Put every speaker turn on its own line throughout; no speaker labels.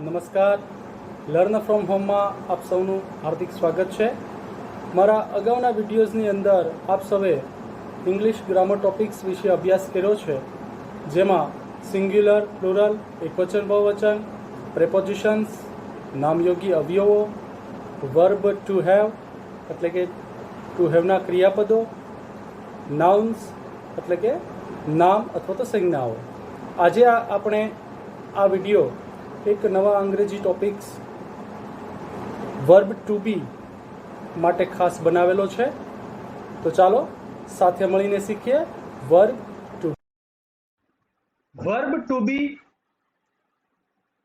નમસ્કાર. Learn from હોમમાં આપ સૌનું હાર્દિક સ્વાગત છે. મારા અગાઉના વિડીયોઝની અંદર આપ સૌએ ઇંગ્લિશ ગ્રામર ટોપિક્સ વિશે અભ્યાસ કર્યો છે, જેમાં સિંગ્યુલર, પ્લુરલ, એકવચન, બહુવચન, પ્રેપોઝિશન્સ, નામયોગી અવયવો, વર્બ ટુ હેવ એટલે કે ટુ હેવના ક્રિયાપદો, નાઉન્સ એટલે કે નામ અથવા તો સંજ્ઞાઓ. આજે આપણે આ વિડીયો એક નવા અંગ્રેજી ટોપિક્સ વર્બ ટુ બી માટે ખાસ બનાવેલો છે. તો ચાલો સાથે મળીને શીખીએ વર્બ ટુ. વર્બ ટુ બી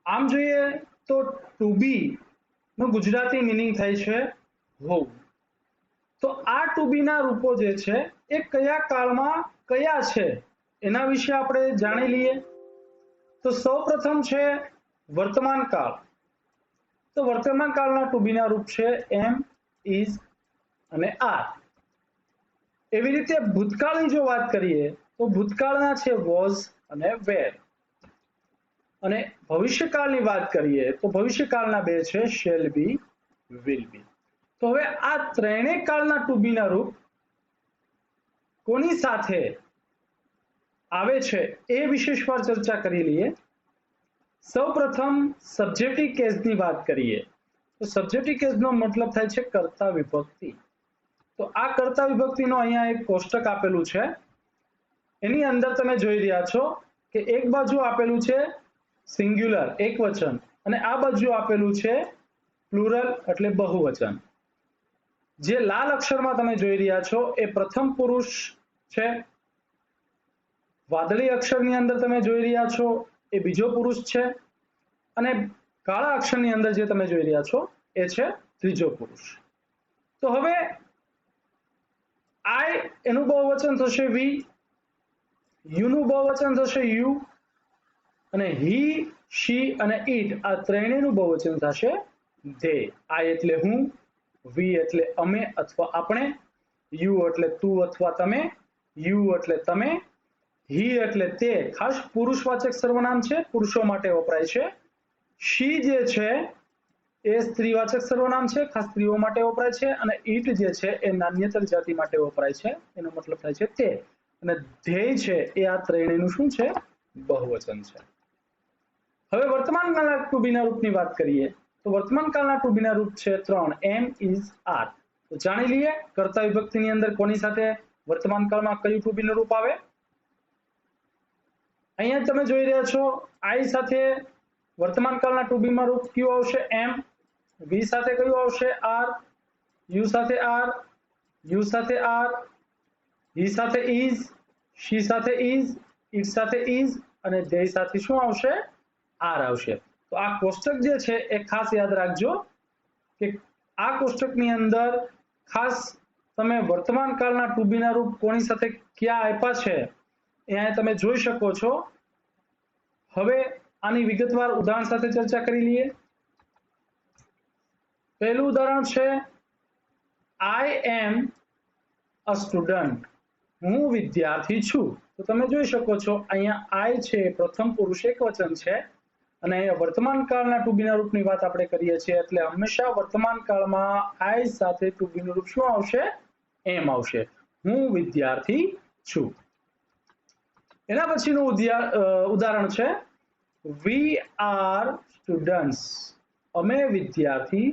આમ જોઈએ તો ટુ બી નો ગુજરાતી મિનિંગ થાય છે હોવું. તો આ ટુ બી ના રૂપો જે છે એ કયા કાળમાં કયા છે એના વિશે આપણે જાણી લઈએ. તો સૌપ્રથમ છે વર્તમાન કાળ. તો વર્તમાન કાળના ટુ બી ના રૂપ છે એમ, ઇઝ અને આર. એવી રીતે ભૂતકાળની જો વાત કરીએ તો ભૂતકાળના છે વોઝ અને વેર. અને ભવિષ્યકાળની વાત કરીએ તો ભવિષ્યકાળના બે છે શેલ બી, વિલ બી. તો હવે આ ત્રણેય કાળના ટુ બી ના રૂપ કોની સાથે આવે છે એ વિશેષવાર ચર્ચા કરી લઈએ. સૌપ્રથમ સબ્જેક્ટિવ કેસની વાત કરીએ તો સબ્જેક્ટિવ કેસનો મતલબ થાય છે કર્તા વિભક્તિ. તો આ કર્તા વિભક્તિનો અહીંયા એક કોષ્ટક આપેલું છે. એની અંદર તમે જોઈ રહ્યા છો કે એક બાજુ આપેલું છે સિંગ્યુલર એકવચન અને આ બાજુ આપેલું છે પ્લુરલ એટલે બહુવચન. જે લાલ અક્ષરમાં તમે જોઈ રહ્યા છો એ પ્રથમ પુરુષ છે. વાદળી અક્ષરની અંદર તમે જોઈ રહ્યા છો એ બીજો પુરુષ છે અને કાળા અક્ષરની અંદર જે તમે જોઈ રહ્યા છો એ છે ત્રીજો પુરુષ. તો હવે આઈ એનું બહુવચન થશે વી, યુ નું બહુવચન થશે યુ અને હી, શી અને ઇટ આ ત્રણેયનું બહુવચન થશે ધે. આઈ એટલે હું, વી એટલે અમે અથવા આપણે, યુ એટલે તું અથવા તમે, યુ એટલે તમે, હી એટલે તે ખાસ પુરુષવાચક સર્વનામ છે, પુરુષો માટે વપરાય છે. શી જે છે એ સ્ત્રીવાચક સર્વનામ છે, ખાસ સ્ત્રીઓ માટે વપરાય છે. અને ઈટ જે છે એ નાન્યતર જાતિ માટે વપરાય છે, એનો મતલબ થાય છે તે. અને ધ્યેય છે એ આ ત્રણેયનું શું છે? બહુવચન છે. હવે વર્તમાન કાળના ટુ બી ના રૂપની વાત કરીએ તો વર્તમાન કાળના ટુ બી ના રૂપ છે ત્રણ, એમ, ઇઝ, આર. તો જાણી લઈએ કર્તા વિભક્તિની અંદર કોની સાથે વર્તમાન કાળમાં કયું ટુ બી નું રૂપ આવે. અહીંયા તમે જોઈ રહ્યા છો આઈ સાથે વર્તમાન કાળના ટુ બી માં રૂપ કયું આવશે? એમ. વી સાથે કયું આવશે? આર. યુ સાથે આર, યુ સાથે આર, હી સાથે ઇઝ, શી સાથે ઇઝ, ઇટ સાથે ઇઝ અને ધ્યેય સાથે શું આવશે? આર આવશે. તો આ કોષ્ટક જે છે એ ખાસ યાદ રાખજો કે આ કોષ્ટકની અંદર ખાસ તમે વર્તમાન કાળના ટુ બી ના રૂપ કોની સાથે ક્યાં આપ્યા છે અહીંયા તમે જોઈ શકો છો. હવે આની વિગતવાર ઉદાહરણ સાથે ચર્ચા કરી લઈએ. પહેલું ઉદાહરણ છે આઈ એમ અ સ્ટુડન્ટ. હું વિદ્યાર્થી છું. તો તમે જોઈ શકો છો અહીંયા આઈ છે પ્રથમ પુરુષ એકવચન છે અને અહીંયા વર્તમાન કાળના ટુ બી ના રૂપની વાત આપણે કરીએ છીએ એટલે હંમેશા વર્તમાન કાળમાં આઈ સાથે ટુ બી નું રૂપ શું આવશે? એમ આવશે. હું વિદ્યાર્થી છું. એના પછીનું ઉદાહરણ છે વી આર સ્ટુડન્ટ્સ. અમે વિદ્યાર્થી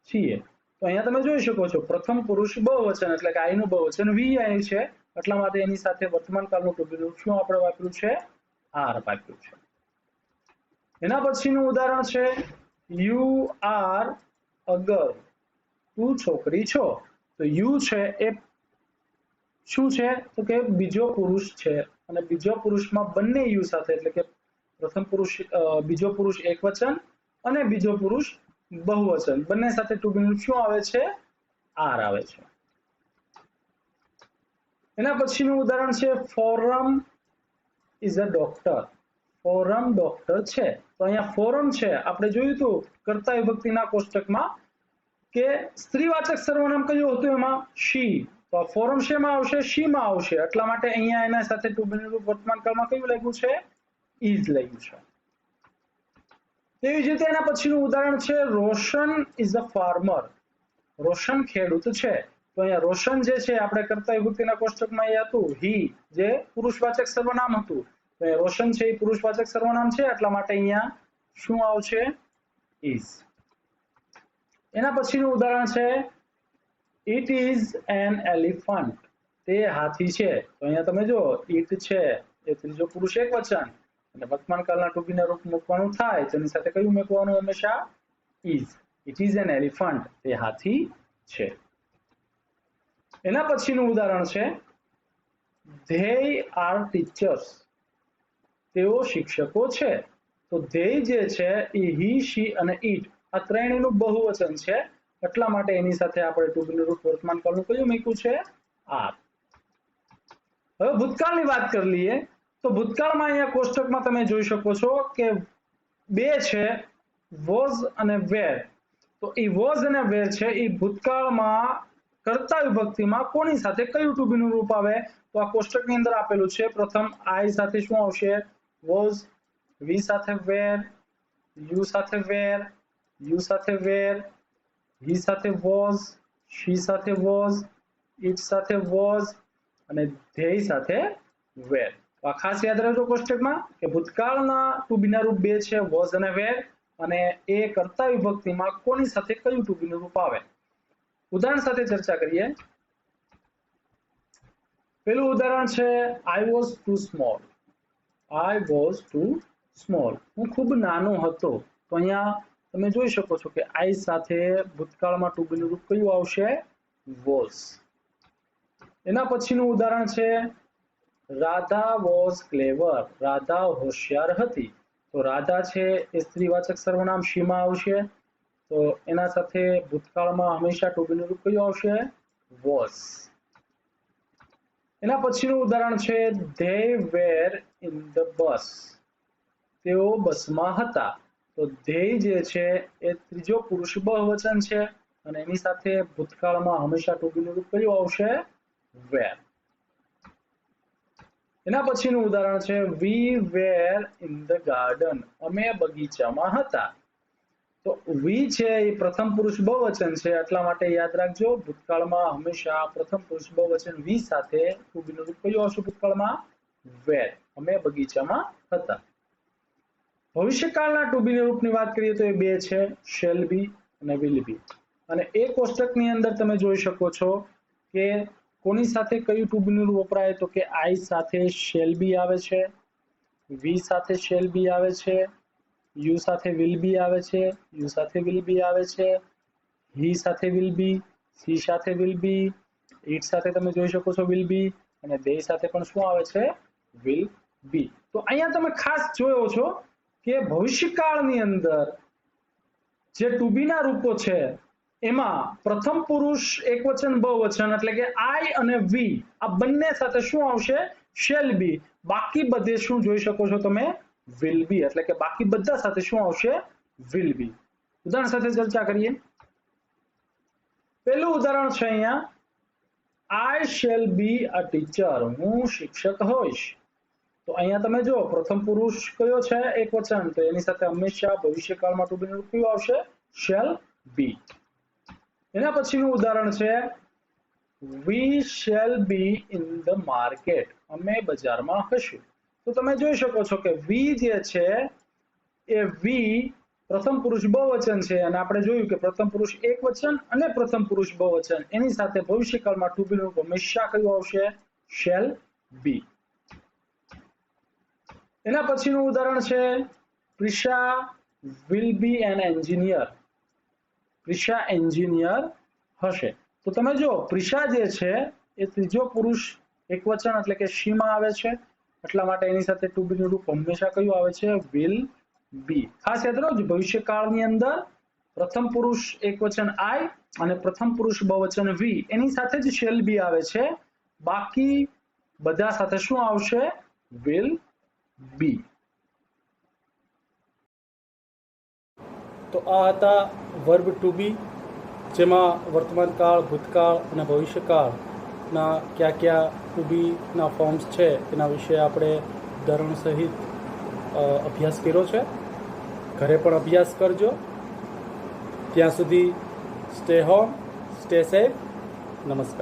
છીએ. તો અહીંયા તમે જોઈ શકો છો પ્રથમ પુરુષ બહુવચન એટલે કે આઈ નું બહુવચન વી આઈ છે, એટલા માટે એની સાથે વર્તમાન કાળનું ટુ બી નું રૂપ શું આપણે વાપર્યું છે? આર વાપર્યું છે. એના પછીનું ઉદાહરણ છે યુ આર અ ગર્લ. તું છોકરી છો. તો યુ છે એ શું છે? તો કે બીજો પુરુષ છે અને બીજો પુરુષમાં બંને યુ સાથે એટલે કે પ્રથમ પુરુષ બીજો પુરુષ એકવચન અને બીજો પુરુષ બહુવચન બંને સાથે ટુ બી નું શું આવે છે? આર આવે છે. એના પછીનું ઉદાહરણ છે forum is a doctor. Forum doctor છે. તો અહીંયા ફોરમ છે આપણે જોયું હતું કર્તા વિભક્તિના કોષ્ટકમાં કે સ્ત્રીવાચક સર્વનામ કયું હતું? એમાં શી. તો ફોરમ શેમાં આવશે? શી માં આવશે. એટલા માટે અહીંયા એના સાથે ટુ બી નું રૂપ વર્તમાન કાળમાં કયું લાગ્યું છે? ઇઝ લાગ્યું છે. તેવી જ રીતે એના પછીનું ઉદાહરણ છે રોશન ઇઝ અ ફાર્મર. રોશન ખેડૂત છે. તો અહીંયા રોશન જે છે આપણે કર્તા વિભક્તિના કોષ્ટકમાં એ હતું હી, જે પુરુષવાચક સર્વનામ હતું. તો એ રોશન છે એ પુરુષવાચક સર્વનામ છે, એટલા માટે અહીંયા શું આવશે? ઇઝ. એના પછીનું ઉદાહરણ છે ઇટ ઇઝ એન એલિફન્ટ. તે હાથી છે. તો અહીંયા તમે જો ઇટ છે એ ત્રીજો પુરુષ એકવચન અને વર્તમાન કાળના ટુ બી રૂપ મૂકવાનું થાય તેની સાથે કયું મૂકવાનું? હંમેશા is. It is an elephant. તે હાથી છે. એના પછીનું ઉદાહરણ છે ધેય આર ટીચર્સ. તેઓ શિક્ષકો છે. તો ધેય જે છે એ હી, શી અને ઇટ આ ત્રણેયનું બહુવચન છે, એટલા માટે એની સાથે આપણે ટુ બી રૂપ વર્તમાન કાળનું કયું મૂક્યું છે? આર. હવે ભૂતકાળની વાત કરી લઈએ તો ભૂતકાળમાં અહીંયા કોષ્ટકમાં તમે જોઈ શકો છો કે બે છે વોઝ અને વેર. તો એ વોઝ અને વેર છે એ ભૂતકાળમાં કર્તા વિભક્તિમાં કોની સાથે કયું ટુ બી નું રૂપ આવે? તો આ કોષ્ટકની અંદર આપેલું છે. પ્રથમ આઈ સાથે શું આવશે? વોઝ. વી સાથે વેર, યુ સાથે વેર, યુ સાથે વેર, હી સાથે વોઝ, શી સાથે વોઝ, ઇટ સાથે વોઝ અને ધેય સાથે વેર. તો આ ખાસ યાદ રાખજો કોષ્ટકમાં કે ભૂતકાળના ટુ બી ના રૂપ બે છે વોઝ અને વેર, અને એ કર્તા વિભક્તિમાં કોની સાથે કયું ટુ બી નું રૂપ આવે? ઉદાહરણ સાથે ચર્ચા કરીએ. પેલું ઉદાહરણ છે I was too small. I was too small. હું ખૂબ નાનો હતો. તો અહીંયા તમે જોઈ શકો છો કે આઈ સાથે ભૂતકાળમાં ટુ બી નું રૂપ કયું આવશે? વોઝ. એના પછીનું ઉદાહરણ છે રાધા વોઝ ક્લેવર. રાધા હોશિયાર હતી. તો રાધા છે એ સ્ત્રીવાચક સર્વનામ શીમાં આવશે. તો એના સાથે ભૂતકાળમાં હંમેશા ટુ બી નું રૂપ કયું આવશે? વોઝ. એના પછીનું ઉદાહરણ છે they were in the bus. તેઓ બસમાં હતા. તો ધેય જે છે એ ત્રીજો પુરુષ બહુવચન છે અને એની સાથે ભૂતકાળમાં હંમેશા ટુ બી નું રૂપ કયું આવશે? વેર. એના પછીનું ઉદાહરણ છે વી વેર ઇન ધ ગાર્ડન. અમે બગીચામાં હતા. તો વી છે એ પ્રથમ પુરુષ બહુવચન છે, એટલા માટે યાદ રાખજો ભૂતકાળમાં હંમેશા પ્રથમ પુરુષ બહુવચન વી સાથે ટુ બી નું રૂપ કયું આવશે? ભૂતકાળમાં વેર. અમે બગીચામાં હતા. ભવિષ્યકાળના ટુ બી રૂપની વાત કરીએ તો એ બે છે શેલ બી અને વિલ બી. અને એ કોષ્ટકની અંદર તમે જોઈ શકો છો કે કોની સાથે કયું ટુ બી નું રૂપ વપરાય? તો કે આઈ સાથે શેલ બી આવે છે, વી સાથે શેલ બી આવે છે, યુ સાથે વિલ બી આવે છે, યુ સાથે વિલ બી આવે છે, હી સાથે વિલ બી, સી સાથે વિલ બી, ઇટ સાથે તમે જોઈ શકો છો વિલ બી, અને દે સાથે પણ શું આવે છે? Will be. તો અહીંયા તમે ખાસ જોયો છો કે ભવિષ્યકાળની અંદર જે ટુ બી ના રૂપો છે એમાં પ્રથમ પુરુષ એકવચન બહુવચન એટલે કે આઈ અને વી આ બંને સાથે શું આવશે? શેલ બી. બાકી બધે શું જોઈ શકો છો તમે? Will be. એટલે કે બાકી બધા સાથે શું આવશે? Will be. ઉદાહરણ સાથે ચર્ચા કરીએ. પહેલું ઉદાહરણ છે અહીંયા આઈ શેલ બી અ ટીચર. હું શિક્ષક હોઈશ. તો અહીંયા તમે જો પ્રથમ પુરુષ કયો છે? એકવચન. તો એની સાથે હંમેશા ભવિષ્યકાળમાં ટુ બી નું રૂપ કયું આવશે? Shall be. એના પછીનું ઉદાહરણ છે we shall be in the market. અમે બજારમાં હશું. તો તમે જોઈ શકો છો કે વી જે છે એ વી પ્રથમ પુરુષ બહુવચન છે, અને આપણે જોયું કે પ્રથમ પુરુષ એકવચન અને પ્રથમ પુરુષ બહુવચન એની સાથે ભવિષ્યકાળમાં ટુ બી નું રૂપ હંમેશા કયું આવશે? Shall be. એના પછીનું ઉદાહરણ છે Prisha will be an engineer. Prisha engineer હશે. તો તમે જો પ્રિશા જે છે એ ત્રીજો પુરુષ એકવચન એટલે કે શીમાં આવે છે, એટલા માટે એની સાથે ટુ બી નું રૂપ હંમેશા કયું આવે છે? Will be. ખાસ યાદ રાખજો ભવિષ્યકાળની અંદર પ્રથમ પુરુષ એકવચન આઈ અને પ્રથમ પુરુષ બહુવચન વી એની સાથે જ શેલ બી આવે છે. બાકી બધા સાથે શું આવશે? Will be. તો આ હતા વર્બ ટુ બી, જેમાં વર્તમાન કાળ, ભૂતકાળ અને ભવિષ્યકાળના કયા કયા ટુ બીના ફોર્મ્સ છે એના વિશે આપણે ઉદાહરણ સહિત અભ્યાસ કર્યો છે. ઘરે પણ અભ્યાસ કરજો. ત્યાં સુધી સ્ટે હોમ, સ્ટે સેફ. નમસ્કાર.